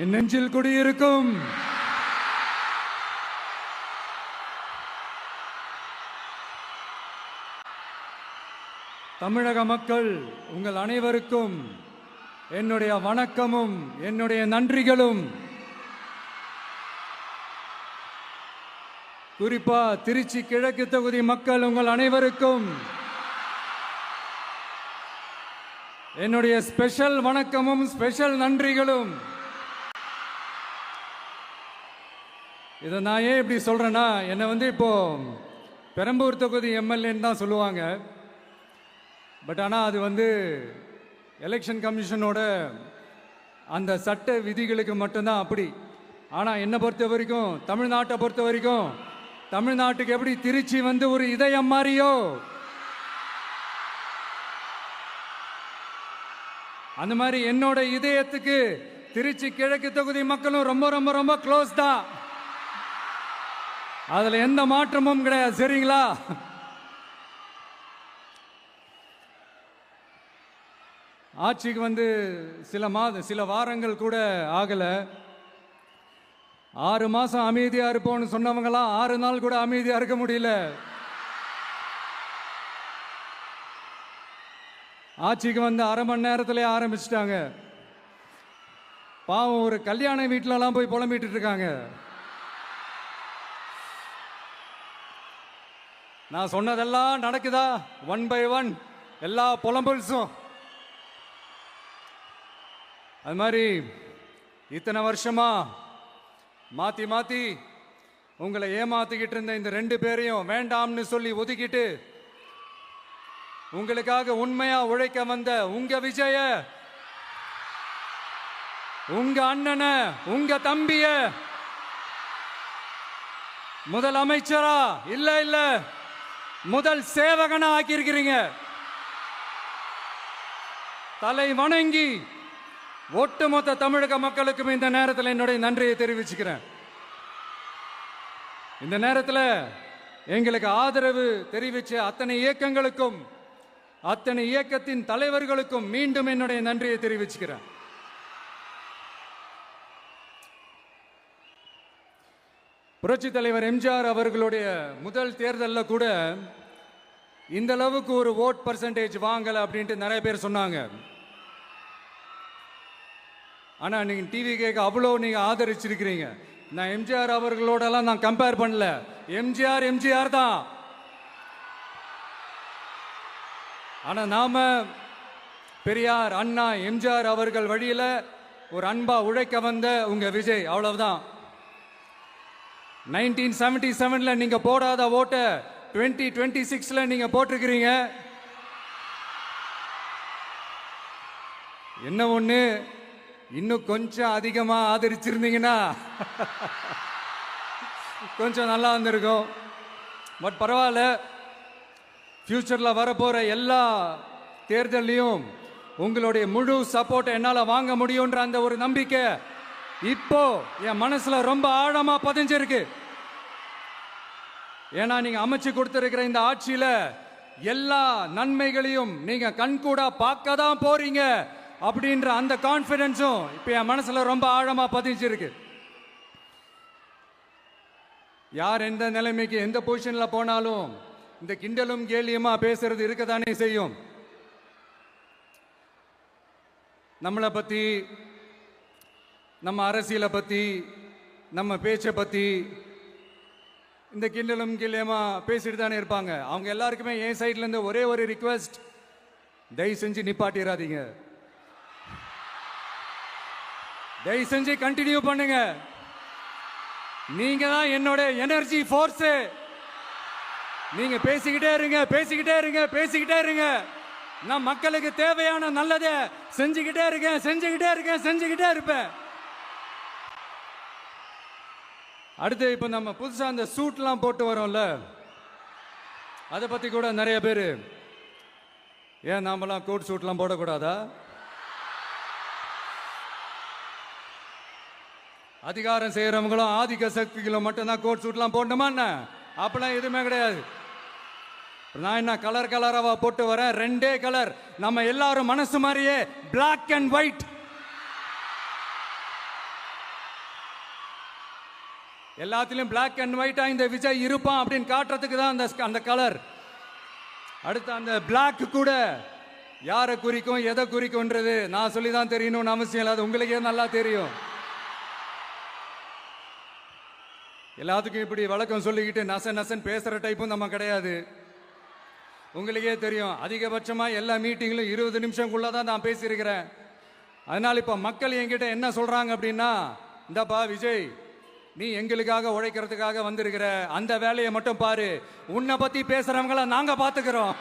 என் நெஞ்சில் குடியிருக்கும் தமிழக மக்கள் உங்கள் அனைவருக்கும் என்னுடைய வணக்கமும் என்னுடைய நன்றிகளும். குறிப்பா திருச்சி கிழக்கு தொகுதி மக்கள் உங்கள் அனைவருக்கும் என்னுடைய ஸ்பெஷல் வணக்கமும் ஸ்பெஷல் நன்றிகளும். இதை நான் ஏன் இப்படி சொல்றேன்னா, என்னை இப்போ பெரம்பூர் தொகுதி எம்எல்ஏன்னு தான் சொல்லுவாங்க. பட் ஆனால் அது எலெக்ஷன் கமிஷனோட அந்த சட்ட விதிகளுக்கு மட்டும்தான் அப்படி. ஆனால் என்னை பொறுத்த வரைக்கும், தமிழ்நாட்டை பொறுத்த வரைக்கும், தமிழ்நாட்டுக்கு எப்படி திருச்சி ஒரு இதயம் மாதிரியோ, அந்த மாதிரி என்னோட இதயத்துக்கு திருச்சி கிழக்கு தொகுதி மக்களும் ரொம்ப ரொம்ப ரொம்ப க்ளோஸ் தான். அதுல எந்த மாற்றமும் கிடையாது. சரிங்களா? ஆட்சிக்கு சில வாரங்கள் கூட ஆகல. 6 மாசம் அமைதியா இருப்போம்னு சொன்னவங்களாம் 6 நாள் கூட அமைதியா இருக்க முடியல. ஆட்சிக்கு அரை மணி நேரத்திலே ஆரம்பிச்சிட்டாங்க. பாவம், ஒரு கல்யாண வீட்டிலலாம் போய் புலம்பிட்டு இருக்காங்க. நான் சொன்னதெல்லாம் நடக்குதா? 1 by 1 எல்லா புலம்பல்ஸும். அது மாதிரி இத்தனை வருஷமா மாத்தி மாத்தி உங்களை ஏமாத்திக்கிட்டு இருந்த இந்த 2 பேரையும் வேண்டாம்னு சொல்லி ஒதுக்கிட்டு உங்களுக்காக உண்மையா உழைக்க வந்த உங்க விஜய, உங்க அண்ணனை, உங்க தம்பிய முதல் அமைச்சரா இல்ல முதல் சேவகனா ஆக்கியிருக்கிறீங்க. தலை வணங்கி ஒட்டுமொத்த தமிழக மக்களுக்கும் இந்த நேரத்தில் என்னுடைய நன்றியை தெரிவிச்சுக்கிறேன். இந்த நேரத்தில் எங்களுக்கு ஆதரவு தெரிவிச்ச அத்தனை இயக்கங்களுக்கும், அத்தனை இயக்கத்தின் தலைவர்களுக்கும் மீண்டும் என்னுடைய நன்றியை தெரிவிச்சுக்கிறேன். புரட்சி தலைவர் எம்ஜிஆர் அவர்களுடைய முதல் தேர்தலில் கூட இந்த அளவுக்கு ஒரு ஓட் பர்சன்டேஜ் வாங்கல அப்படின்ட்டு நிறைய பேர் சொன்னாங்க. ஆனா நீங்க டிவி கேட்க அவ்வளோ நீங்க ஆதரிச்சிருக்கிறீங்க. நான் எம்ஜிஆர் அவர்களோடலாம் நான் கம்பேர் பண்ணல. எம்ஜிஆர் தான். ஆனா நாம பெரியார், அண்ணா, எம்ஜிஆர் அவர்கள் வழியில ஒரு அன்பா உழைக்க வந்த உங்க விஜய், அவ்வளவுதான். 1977 நீங்க போடாத ஓட்ட 2026 நீங்க போட்டிருக்கிறீங்க. என்ன ஒண்ணு, இன்னும் கொஞ்சம் அதிகமா ஆதரிச்சிருந்தீங்கன்னா கொஞ்சம் நல்லா இருந்திருக்கும். பட் பரவாயில்ல, ஃபியூச்சர்ல வரப்போற எல்லா தேர்தலையும் உங்களுடைய முழு சப்போர்ட்டை என்னால வாங்க முடியும்ன்ற அந்த ஒரு நம்பிக்கை இப்போ என் மனசுல ரொம்ப ஆழமா பதிஞ்சிருக்கு. ஏன்னா நீங்க அமைச்சு கொடுத்திருக்கிற இந்த ஆட்சியில எல்லா நன்மைகளையும் நீங்க கண்கூடா பார்க்க தான் போறீங்க அப்படின்ற அந்த கான்பிடன்ஸும் இப்ப என் மனசுல ரொம்ப ஆழமா பதிஞ்சிருக்கு. யார் எந்த நிலைமைக்கு எந்த பொசிஷன்ல போனாலும் இந்த கிண்டலும் கேலியுமா பேசுறது இருக்கதானே செய்யும். நம்மளை பத்தி, நம்ம அரசியலை பத்தி, நம்ம பேச்சை பத்தி இந்த கிண்டலும் கேலியுமா பேசிட்டு தானே இருப்பாங்க. அவங்க எல்லாருக்குமே என் சைட்ல இருந்து ஒரே ஒரு ரிக்வெஸ்ட், தயவு செஞ்சு நிப்பாட்டிடாதீங்க. தயவு செஞ்சு கண்டினியூ பண்ணுங்க. நீங்க தான் என்னோட எனர்ஜி ஃபோர்ஸ். நீங்க பேசிக்கிட்டே இருங்க. நான் மக்களுக்கு தேவையான நல்லதை செஞ்சுக்கிட்டே இருப்பேன். அடுத்து இப்ப நம்ம புதுசா அந்த சூட்லாம் போட்டு வரோம்ல, அதை பத்தி கூட நிறைய பேர், ஏன் நாமெல்லாம் கோட் சூட்லாம் போடக்கூடாதா? அதிகாரம் செய்யறவங்களும் ஆதிக்க சக்திகளும் மட்டும்தான் கோட் சூட்லாம் போடணுமா என்ன? அப்பெல்லாம் எதுவுமே கிடையாது. நான் என்ன கலர் கலராவா போட்டு வரேன்? 2 கலர். நம்ம எல்லாரும் மனசு மாதிரியே பிளாக் அண்ட் ஒயிட். எல்லாத்திலும் பிளாக் அண்ட் ஒயிட்டா இந்த விஜய் இருப்பான் அப்படின்னு காட்டுறதுக்கு தான் அந்த கலர். அடுத்து அந்த பிளாக் கூட யாரை குறிக்கும் எதை குறிக்கும்ன்றது நான் சொல்லி தான் தெரியணும்னு அவசியம் இல்லை, அது உங்களுக்கே நல்லா தெரியும். எல்லாத்துக்கும் இப்படி வழக்கம் சொல்லிக்கிட்டு நசன் பேசுற டைப்பும் நம்ம கிடையாது. உங்களுக்கே தெரியும், அதிகபட்சமா எல்லா மீட்டிங்களும் 20 நிமிஷம்குள்ளதான் நான் பேசியிருக்கிறேன். அதனால இப்ப மக்கள் என்கிட்ட என்ன சொல்றாங்க அப்படின்னா, இந்தப்பா விஜய், நீ எங்களுக்காக உழைக்கிறதுக்காக வந்திருக்கிற, அந்த வேலையை மட்டும் பாரு, உன்னை பத்தி பேசுறவங்கள நாங்க பாத்துக்கிறோம்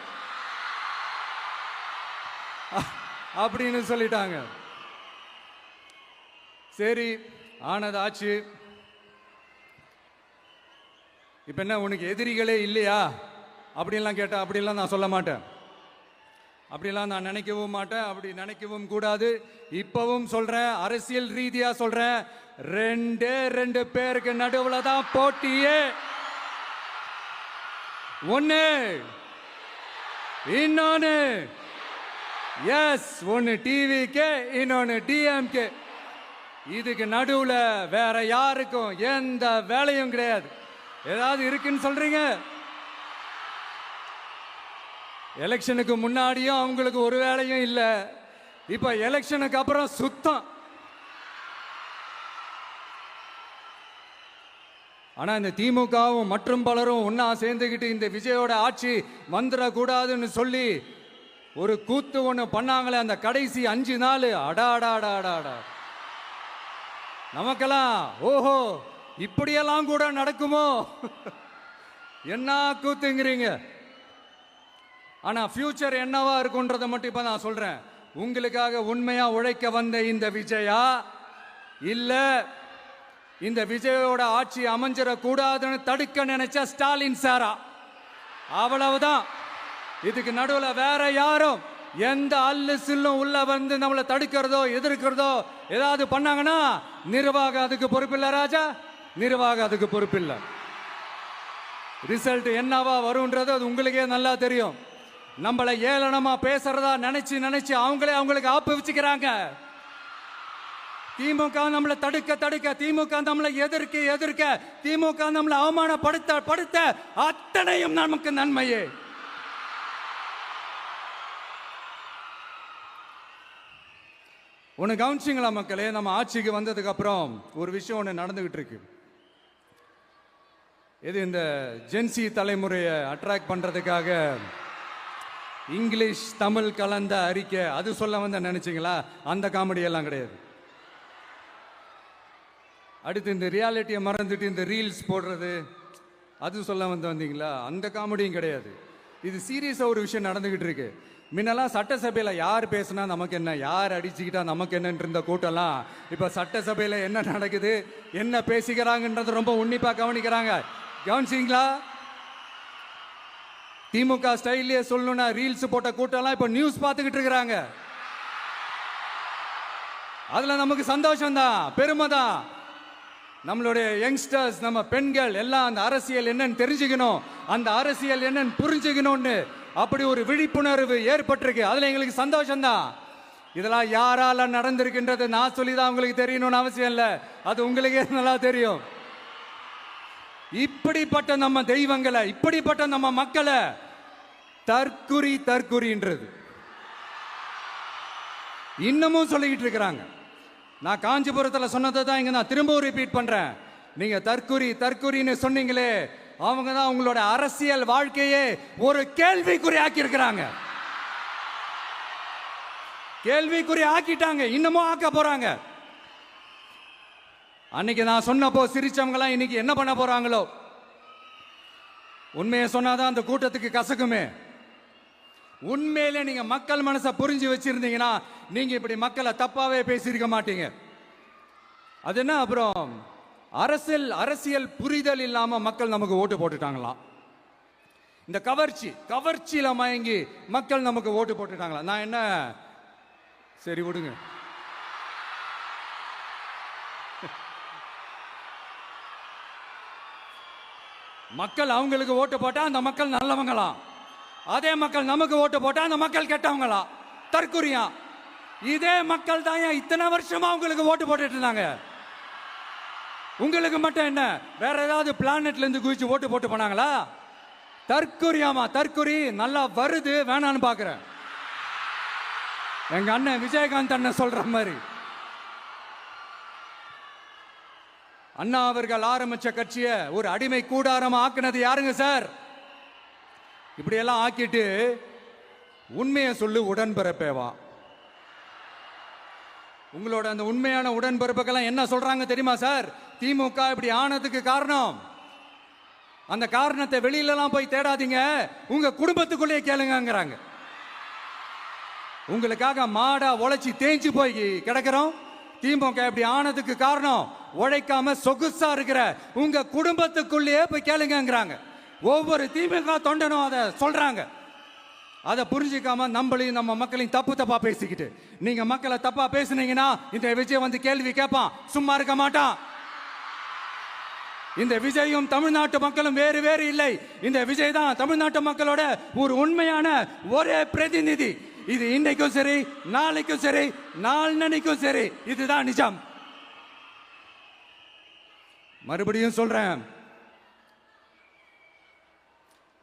அப்படின்னு சொல்லிட்டாங்க. சரி, ஆனது ஆச்சு. இப்ப என்ன, உனக்கு எதிரிகளே இல்லையா அப்படின்லாம் கேட்டா, அப்படின்லாம் நான் சொல்ல மாட்டேன், அப்படிலாம் நான் நினைக்கவும் மாட்டேன், அப்படி நினைக்கவும் கூடாது. இப்பவும் சொல்றேன், அரசியல் ரீதியா சொல்றேன், 2 பேருக்கு நடுவுல தான் போட்டியே. ஒன்னு இன்னொன்னு, எஸ், ஒன்னு டிவிக்கு, இன்னொன்னு டிஎம்கே. இதுக்கு நடுவுல வேற யாருக்கும் எந்த வேலையும் கிடையாது. ஏதாவது இருக்குன்னு சொல்றீங்க? எலெக்ஷனுக்கு முன்னாடியும் அவங்களுக்கு ஒரு வேலையும் இல்ல, இப்ப எலெக்ஷனுக்கு அப்புறம் சுத்தம். ஆனா இந்த திமுகவும் மற்றும் பலரும் ஒன்னா சேர்ந்துகிட்டு இந்த விஜயோட ஆட்சி வந்துடக்கூடாதுன்னு சொல்லி ஒரு கூத்து ஒண்ணு பண்ணாங்களே, அந்த கடைசி 5 நாள், அடாடாடாடாடா, நமக்கெல்லாம் ஓஹோ இப்படியெல்லாம் கூட நடக்குமோ என்ன கூத்துங்கிறீங்க. ஆனா ஃபியூச்சர் என்னவா இருக்குன்றதை மட்டும் இப்ப நான் சொல்றேன். உங்களுக்காக உண்மையா உழைக்க வந்த இந்த விஜயா, இல்ல இந்த விஜயோட ஆட்சி அமைஞ்சிட கூடாதுன்னு தடுக்க நினைச்ச ஸ்டாலின் சாரா, அவ்வளவுதான். இதுக்கு நடுவுல வேற யாரும் எந்த அல்லு சில்லும் உள்ள வந்து நம்மளை தடுக்கிறதோ எதிர்க்கிறதோ ஏதாவது பண்ணாங்கன்னா நிர்வாகம் அதுக்கு பொறுப்பில்லை ராஜா, நிர்வாகம் அதுக்கு பொறுப்பில்லை. ரிசல்ட் என்னவா வரும்ன்றது அது உங்களுக்கே நல்லா தெரியும். நம்மளை ஏளனமா பேசுறதா நினைச்சு அவங்களுக்கு ஆப்பு வச்சுக்கிறாங்க. திமுக நம்மளை தடுக்க, திமுக நம்மளை எதிர்க்க, திமுக நம்மளை அவமானப்படுத்த அத்தனையும் நமக்கு நன்மையே. ஒன்று கவனிச்சிங்களா மக்களே, நம்ம ஆட்சிக்கு வந்ததுக்கு அப்புறம் ஒரு விஷயம் ஒன்று நடந்துகிட்டு இருக்கு. இது இந்த ஜென்சி தலைமுறையை அட்ராக்ட் பண்றதுக்காக இங்கிலீஷ் தமிழ் கலந்த அறிக்கை, அது சொல்ல வந்த நினைச்சிங்களா? அந்த காமெடி எல்லாம் கிடையாது. அடுத்து இந்த ரியாலிட்டியை மறந்துட்டு இந்த ரீல்ஸ் போடுறது, அது சொல்ல வந்தீங்களா? அந்த காமெடியும் கிடையாது. இது சீரியஸா ஒரு விஷயம் நடந்துகிட்டு இருக்கு. முன்னெல்லாம் சட்டசபையில யார் பேசுனா நமக்கு என்ன, யார் அடிச்சுக்கிட்டா நமக்கு என்னன்னு இருந்த கூட்டம்லாம் இப்ப சட்டசபையில என்ன நடக்குது, என்ன பேசிக்கிறாங்கன்றது ரொம்ப உன்னிப்பா கவனிக்கிறாங்க. கவனிச்சிங்களா? திமுக ஸ்டைல்லே சொல்லணும்னா ரீல்ஸ் போட்ட கூட்டம்லாம் இப்ப நியூஸ் பார்த்துக்கிட்டு இருக்கிறாங்க. அதுல நமக்கு சந்தோஷம் தான், பெருமை தான். நம்மளுடைய யங்ஸ்டர்ஸ், நம்ம பெண்கள் எல்லாம் அந்த அரசியல் என்னன்னு தெரிஞ்சுக்கணும், அந்த அரசியல் என்னன்னு புரிஞ்சுக்கணும்னு அப்படி ஒரு விழிப்புணர்வு ஏற்பட்டிருக்கு. அதுல எங்களுக்கு சந்தோஷம் தான். இதெல்லாம் யாரால நடந்திருக்கின்றது நான் சொல்லிதான் உங்களுக்கு தெரியணும்னு அவசியம் இல்லை, அது உங்களுக்கே நல்லா தெரியும். இப்படிப்பட்ட நம்ம தெய்வங்களை, இப்படிப்பட்ட நம்ம மக்களை தற்குறின்றது இன்னமும் சொல்லிக்கிட்டு இருக்கிறாங்க. நான் காஞ்சிபுரத்தில் சொன்னதை தான் இங்க நான் திரும்பவும் ரிப்பீட் பண்றேன். நீங்க தற்குறின்னு சொன்னீங்களே, அவங்க தான் உங்களோட அரசியல் வாழ்க்கையே ஒரு கேள்விக்குறி ஆக்கி இருக்கிறாங்க. கேள்விக்குறி ஆக்கிட்டாங்க, இன்னமும் ஆக்க போறாங்க. அன்னைக்கு நான் சொன்னப்போ சிரிச்சவங்களாம் இன்னைக்கு என்ன பண்ண போறாங்களோ. உண்மையை சொன்னாதான் அந்த கூட்டத்துக்கு கசக்குமே. உண்மையிலே நீங்க மக்கள் மனசை புரிஞ்சு வச்சிருந்தீங்கன்னா நீங்க இப்படி மக்களை தப்பாவே பேசியிருக்க மாட்டீங்க. அது என்ன, அப்புறம் அரசியல் புரிதல் இல்லாம மக்கள் நமக்கு ஓட்டு போட்டுட்டாங்களாம். இந்த கவர்ச்சியில மயங்கி மக்கள் நமக்கு ஓட்டு போட்டுட்டாங்களா? நான் என்ன, சரி விடுங்க. மக்கள் அவங்களுக்கு ஓட்டு போட்டா அந்த மக்கள் நல்லவங்களாம், அதே மக்கள் நமக்கு ஓட்டு போட்டா அந்த மக்கள் கெட்டவங்களா, தற்குறியா. இதே மக்கள் தான் இத்தனை வருஷமா அவங்களுக்கு ஓட்டு போட்டுட்டு இருந்தாங்க. உங்களுக்கு மட்டும் என்ன, வேற ஏதாவது பிளானட்ல இருந்து குதிச்சு ஓட்டு போட்டு போனாங்களா? தற்கொரியாமா, தற்கொரி நல்லா வருது, வேணான்னு பாக்குறேன். எங்க அண்ணன் விஜயகாந்த் அண்ணன் சொல்ற மாதிரி, அண்ணா அவர்கள் ஆரம்பிச்ச கட்சியை ஒரு அடிமை கூடாரமா ஆக்குனது யாருங்க சார்? இப்படி எல்லாம் ஆக்கிட்டு உண்மையை சொல்லு உடன்பிறப்பேவா. உங்களோட அந்த உண்மையான உடன்பிறப்புக்கெல்லாம் என்ன சொல்றாங்க தெரியுமா சார்? திமுக இப்படி ஆனதுக்கு காரணம், அந்த காரணத்தை வெளியிலலாம் போய் தேடாதீங்க, உங்க குடும்பத்துக்குள்ளேயே கேளுங்கிறாங்க. உங்களுக்காக மாடா உழைச்சி தேஞ்சு போய் கிடக்கிறோம். திமுக இப்படி ஆனதுக்கு காரணம் உழைக்காம சொகுசா இருக்கிற உங்க குடும்பத்துக்குள்ளேயே போய் கேளுங்கிறாங்க. ஒவ்வொரு திமுக தொண்டனும் அதை சொல்றாங்க. அதை புரிஞ்சிக்காம நம்மளையும் நம்ம மக்களையும் தப்பா பேசிக்கிட்டு, நீங்க மக்களை தப்பா பேசுனீங்கன்னா இந்த விஜய் வந்து கேள்வி கேட்பான், சும்மா இருக்க மாட்டான். இந்த விஜயும் தமிழ்நாட்டு மக்களும் வேறு வேறு இல்லை. இந்த விஜய் தான் தமிழ்நாட்டு மக்களோட ஒரு உண்மையான ஒரே பிரதிநிதி. இது இன்னைக்கும் சரி, நாளைக்கும் சரி, நாளன்னைக்கும் சரி, இதுதான் நிஜம். மறுபடியும் சொல்றேன்,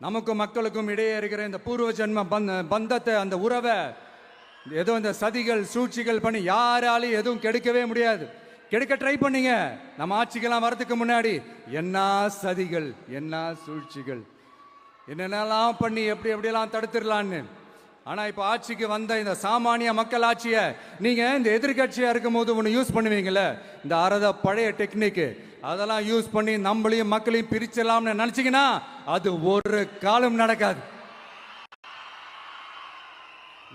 நமக்கும் மக்களுக்கும் இடையே இருக்கிற இந்த பூர்வ ஜென்ம பந்தத்தை, அந்த உறவை ஏதோ இந்த சதிகள் சூழ்ச்சிகள் பண்ணி யாராலையும் எதுவும் கெடுக்கவே முடியாது. கெடுக்க ட்ரை பண்ணீங்க நம்ம ஆட்சிக்கெல்லாம் வரதுக்கு முன்னாடி. என்ன சதிகள், என்ன சூழ்ச்சிகள், என்னென்னலாம் பண்ணி எப்படி எப்படியெல்லாம் தடுத்துடலான்னு. ஆனா இப்ப ஆட்சிக்கு வந்த இந்த சாமானிய மக்கள் ஆட்சியை நீங்க இந்த எதிர்கட்சியா இருக்கும் போது ஒன்று யூஸ் பண்ணுவீங்கல்ல, இந்த அறத பழைய டெக்னிக், அதெல்லாம் யூஸ் பண்ணி நம்மளையும் மக்களையும் பிரிச்சலாம்னு நினைச்சீங்கன்னா அது ஒரு காலம் நடக்காது.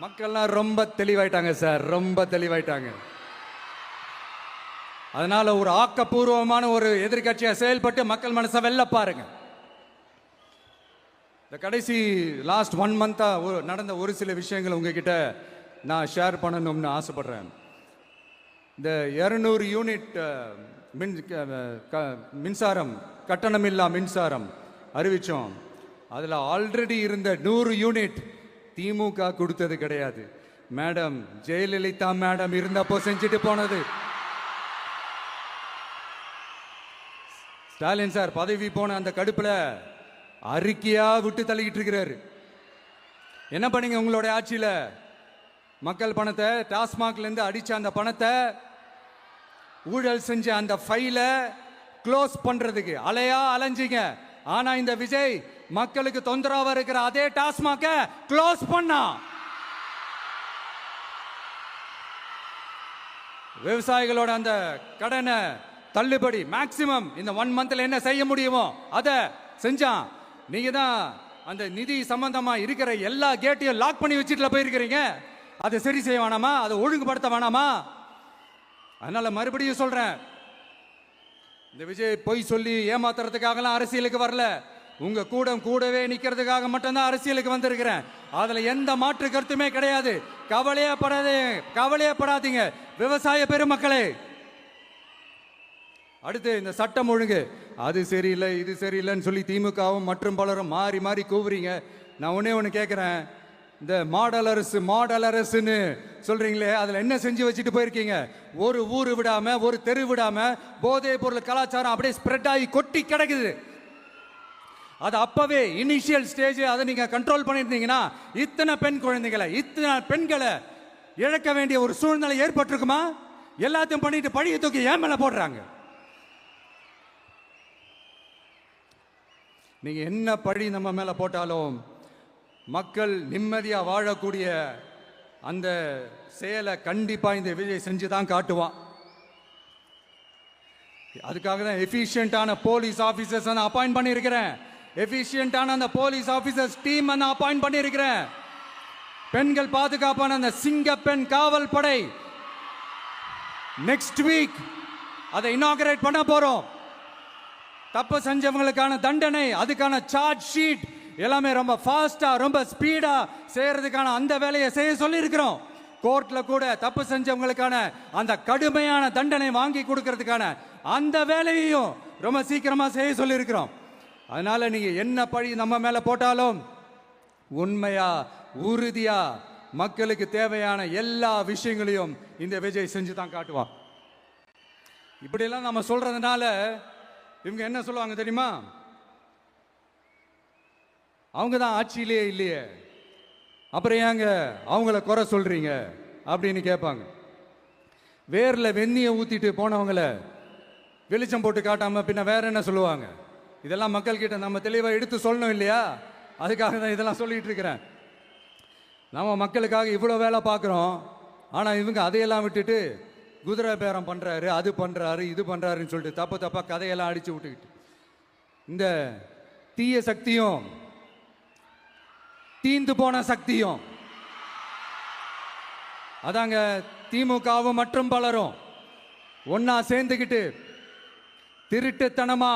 மக்கள்லாம் ரொம்ப தெளிவாயிட்டாங்க சார், ரொம்ப தெளிவாயிட்டாங்க. அதனால ஒரு ஆக்கப்பூர்வமான ஒரு எதிர்கட்சியா செயல்பட்டு மக்கள் மனசை வெல்ல பாருங்க. இந்த கடைசி லாஸ்ட் 1 மந்தா நடந்த ஒரு சில விஷயங்கள் உங்ககிட்ட நான் ஷேர் பண்ணணும்னு ஆசைப்படுறேன். இந்த 200 யூனிட் மின்சாரம், கட்டணமில்லா மின்சாரம் அறிவிச்சோம். அதில் ஆல்ரெடி இருந்த 100 யூனிட் திமுக கொடுத்தது கிடையாது. மேடம் ஜெயலலிதா மேடம் இருந்தப்போ செஞ்சுட்டு போனது. ஸ்டாலின் சார் பதவி போன அந்த கடுப்புல அறிக்கையா விட்டு தள்ளிக்கிட்டு இருக்கிறாரு. என்ன பண்ணீங்க உங்களுடைய ஆட்சியில? மக்கள் பணத்தை, டாஸ்மாக்ல இருந்து அடிச்ச அந்த பணத்தை, ஊழல் செஞ்ச அந்த ஃபைல க்ளோஸ் பண்றதுக்கு அலையா அலைஞ்சிங்க. ஆனா இந்த விஜய் மக்களுக்கு தொந்தரவா இருக்கிற அதே டாஸ்மாக க்ளோஸ் பண்ணா. விவசாயிகளோட அந்த கடனை தள்ளுபடி மேக்சிமம் இந்த 1 மந்த்ல என்ன செய்ய முடியுமோ அதை செஞ்சான். நீங்க தான் அந்த நிதி சம்பந்தமா இருக்கிற எல்லா கேட்டையும் லாக் பண்ணி வச்சுட்டு போயிருக்கிறீங்க. அதை சரி செய்ய வேணாமா? அதை ஒழுங்குபடுத்த வேணாமா? அதனால மறுபடியும் சொல்றேன், இந்த விஜய் பொய் சொல்லி ஏமாத்துறதுக்காகலாம் அரசியலுக்கு வரல. உங்க கூடவே நிக்கிறதுக்காக மட்டும்தான் அரசியலுக்கு வந்திருக்கிறேன். அதுல எந்த மாற்று கருத்துமே கிடையாது. கவலையப்படாதீங்க விவசாய பெருமக்களே. அடுத்து இந்த சட்டம் ஒழுங்கு, அது சரியில்லை இது சரியில்லைன்னு சொல்லி திமுகவும் மற்றும் பலரும் மாறி மாறி கூவுறீங்க. நான் ஒண்ணு கேட்கிறேன், இந்த மாடல் அரசுன்னு சொல்றீங்களே, அதுல என்ன செஞ்சு வச்சுட்டு போயிருக்கீங்க? ஒரு ஊரு விடாம, ஒரு தெரு விடாம போதை பொருள் கலாச்சாரம் அப்படியே ஸ்ப்ரெட் ஆகி கொட்டி கிடக்குது. அது அப்பவே இனிஷியல் ஸ்டேஜ் அதை நீங்க கண்ட்ரோல் பண்ணிருந்தீங்கன்னா இத்தனை பெண்களை இழக்க வேண்டிய ஒரு சூழ்நிலை ஏற்பட்டிருக்குமா? எல்லாத்தையும் பண்ணிட்டு பழிய தூக்கி ஏன் மேல போடுறாங்க. நீங்க என்ன பழி நம்ம மேல போட்டாலும் மக்கள் நிம்மதியா வாழக்கூடிய அந்த செயலை கண்டிப்பா இந்த விஜய் செஞ்சுதான் காட்டுவான். அதுக்காக தான் எஃபிஷியன்டான போலீஸ் ஆபீசர்ஸ் நான் அப்பாயிண்ட் பண்ணியிருக்கிறேன். எஃபிஷியன்டான அந்த போலீஸ் ஆபீசர்ஸ் டீம் நான் அப்பாயிண்ட் பண்ணியிருக்கிறேன். பெண்கள் பாதுகாப்பான அந்த சிங்க பெண் காவல் படை நெக்ஸ்ட் வீக் அதை இனாகரேட் பண்ண போறோம். தப்பு செஞ்சவங்களுக்கான தண்டனை, அதுக்கான சார்ஜ் ஷீட் எல்லாமே ரொம்ப ஃபாஸ்டா, ரொம்ப ஸ்பீடா செய்யறதுக்கான அந்த வேலையை செய்ய சொல்லி இருக்கிறோம். கோர்ட்ல கூட தப்பு செஞ்சவங்களுக்கான அந்த கடுமையான தண்டனை வாங்கி கொடுக்கறதுக்கான அந்த வேலையையும் ரொம்ப சீக்கிரமா செய்ய சொல்லி இருக்கிறோம். அதனால நீங்க என்ன பழி நம்ம மேல போட்டாலும் உண்மையா உறுதியா மக்களுக்கு தேவையான எல்லா விஷயங்களையும் இந்த விஜய் செஞ்சு தான் காட்டுவான். இப்படியெல்லாம் நம்ம சொல்றதுனால இவங்க என்ன சொல்லுவாங்க தெரியுமா? அவங்க தான் ஆட்சியிலே இல்லையே, அப்புறம் ஏங்க அவங்கள குறை சொல்றீங்க அப்படின்னு கேட்பாங்க. வேரில் வெந்நியை ஊத்திட்டு போனவங்கள வெளிச்சம் போட்டு காட்டாம பின்ன வேற என்ன சொல்லுவாங்க? இதெல்லாம் மக்கள் கிட்ட நம்ம தெளிவாக எடுத்து சொல்லணும் இல்லையா? அதுக்காக தான் இதெல்லாம் சொல்லிட்டு இருக்கிறேன். நம்ம மக்களுக்காக இவ்வளோ வேலை பார்க்குறோம், ஆனால் இவங்க அதையெல்லாம் விட்டுட்டு குதிரை பேரம் பண்ணுறாரு, அது பண்ணுறாரு, இது பண்ணுறாருன்னு சொல்லிட்டு தப்பு தப்பாக கதையெல்லாம் அடித்து விட்டுக்கிட்டு இந்த தீய சக்தியும் தீந்து போன சக்தியும் அதாங்க திமுகவும் மற்றும் பலரும் ஒன்னா சேர்ந்துக்கிட்டு திருட்டுத்தனமா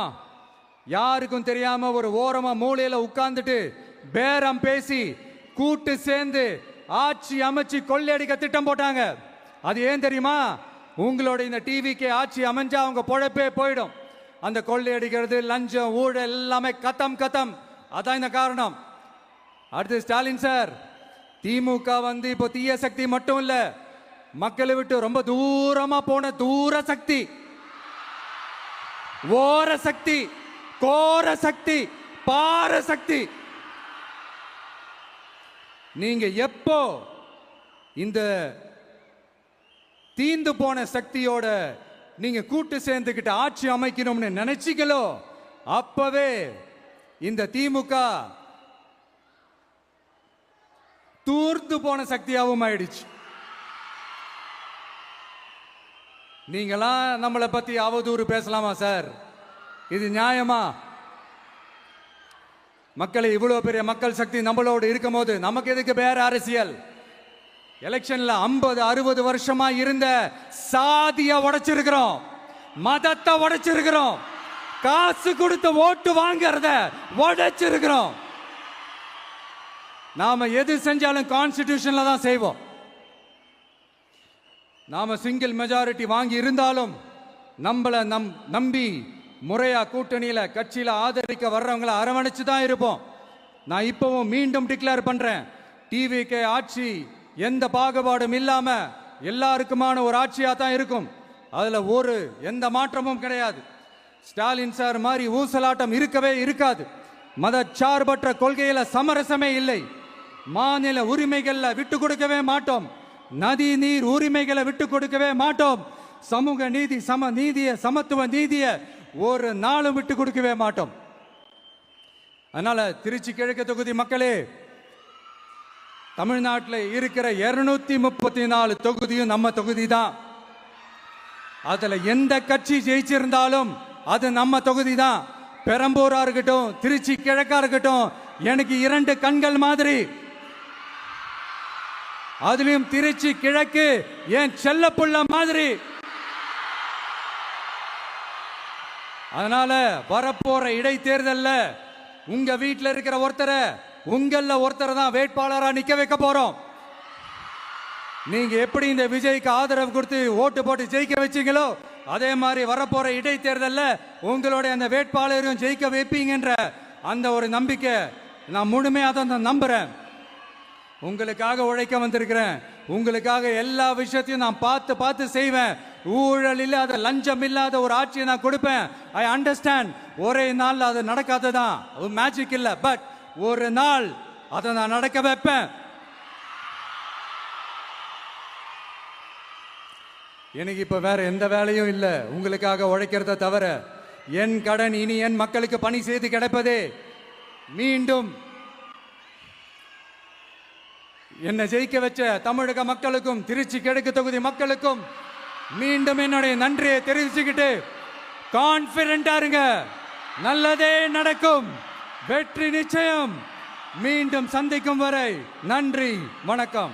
யாருக்கும் தெரியாம ஒரு ஓரமா மூலையில உட்கார்ந்துட்டு பேரம் பேசி கூட்டு சேர்ந்து ஆட்சி அமைச்சு கொள்ளையடிக்க திட்டம் போட்டாங்க. அது ஏன் தெரியுமா? உங்களோட இந்த டிவிக்கு ஆட்சி அமைஞ்சா அவங்க பொழப்பே போயிடும். அந்த கொள்ளையடிக்கிறது, லஞ்சம், ஊழல் எல்லாமே கத்தம் கத்தம். அதான் இந்த காரணம். அடுத்து ஸ்டாலின் சார், திமுக வந்து இப்போ தீய சக்தி மட்டும் இல்ல, மக்களை விட்டு ரொம்ப தூரமா போன தூர சக்தி, ஓர சக்தி, கோர சக்தி, பார சக்தி. நீங்க எப்போ இந்த தீந்து போன சக்தியோட நீங்க கூட்டு சேர்ந்துக்கிட்டு ஆட்சி அமைக்கணும்னு நினைச்சீங்களோ அப்பவே இந்த திமுக தூர்ந்து போன சக்தியாகவும் ஆயிடுச்சு. நீங்களாம் நம்மளை பத்தி அவதூறு பேசலாமா சார்? இது நியாயமா? மக்களை இவ்வளவு பெரிய மக்கள் சக்தி நம்மளோடு இருக்கும் போது நமக்கு எதுக்கு வேற அரசியல்? எலெக்ஷன்ல 50-60 வருஷமா இருந்த சாதிய உடைச்சிருக்கிறோம், மதத்தை உடைச்சிருக்கிறோம், காசு கொடுத்து ஓட்டு வாங்கறத உடைச்சிருக்கிறோம். நாம எது செஞ்சாலும் கான்ஸ்டிடியூஷன்ல தான் செய்வோம். நாம சிங்கிள் மெஜாரிட்டி வாங்கி இருந்தாலும் நம்மள நம்பி முறையா கூட்டணியில கட்சியில ஆதரிக்க வர்றவங்களை அரவணைச்சு தான் இருப்போம். நான் இப்பவும் மீண்டும் டிக்ளேர் பண்றேன், டிவிகே ஆட்சி எந்த பாகுபாடும் இல்லாம எல்லாருக்குமான ஒரு ஆட்சியா தான் இருக்கும். அதுல எந்த மாற்றமும் கிடையாது. ஸ்டாலின் சார் மாதிரி ஊசலாட்டம் இருக்கவே இருக்காது. மதச்சார்பற்ற கொள்கையில சமரசமே இல்லை. மாநில உரிமைகள்ல விட்டு கொடுக்கவே மாட்டோம். நதி நீர் உரிமைகளை விட்டு கொடுக்கவே மாட்டோம். சமூக நீதி, சம நீதிய, சமத்துவ நீதிய ஒரு நாளும் விட்டு கொடுக்கவே மாட்டோம். அதனால திருச்சி கிழக்கு தொகுதி மக்களே, தமிழ்நாட்டில் இருக்கிற 234 தொகுதியும் நம்ம தொகுதி தான். அதுல எந்த கட்சி ஜெயிச்சிருந்தாலும் அது நம்ம தொகுதி தான். பெரம்பூரா இருக்கட்டும், திருச்சி கிழக்கா இருக்கட்டும், எனக்கு 2 கண்கள் மாதிரி. அதுலயும் திருச்சி கிழக்கு என் செல்ல புள்ள மாதிரி. அதனால வரப்போற இடைத்தேர்தல்ல உங்க வீட்டில் இருக்கிற ஒருத்தரை, உங்கள ஒருத்தரை தான் வேட்பாளரா நிக்க வைக்க போறோம். நீங்க எப்படி இந்த விஜய்க்கு ஆதரவு கொடுத்து ஓட்டு போட்டு ஜெயிக்க வச்சீங்களோ அதே மாதிரி வரப்போற இடைத்தேர்தல்ல உங்களுடைய அந்த வேட்பாளரையும் ஜெயிக்க வைப்பீங்கன்ற அந்த ஒரு நம்பிக்கை நான் முழுமையா தான் நம்புறேன். உங்களுக்காக உழைக்க வந்திருக்கிறேன். உங்களுக்காக எல்லா விஷயத்தையும் நான் பார்த்து செய்வேன். ஊழல் இல்லாத, லஞ்சம் இல்லாத ஒரு ஆட்சியை நான் கொடுப்பேன். I understand. ஒரே நாள் அது நடக்காததான், மேஜிக் இல்ல. பட் ஒரு நாள் அதை நான் நடக்க வைப்பேன். எனக்கு இப்ப வேற எந்த வேலையும் இல்லை உங்களுக்காக உழைக்கிறத தவிர. என் கடன் இனி என் மக்களுக்கு பணி செய்து கிடைப்பதே. மீண்டும் என்னை ஜெயிக்க வச்ச தமிழக மக்களுக்கும் திருச்சி கிழக்கு தொகுதி மக்களுக்கும் மீண்டும் என்னுடைய நன்றியை தெரிவிச்சுக்கிட்டு கான்பிடண்டா இருங்க, நல்லதே நடக்கும், வெற்றி நிச்சயம். மீண்டும் சந்திக்கும் வரை நன்றி, வணக்கம்.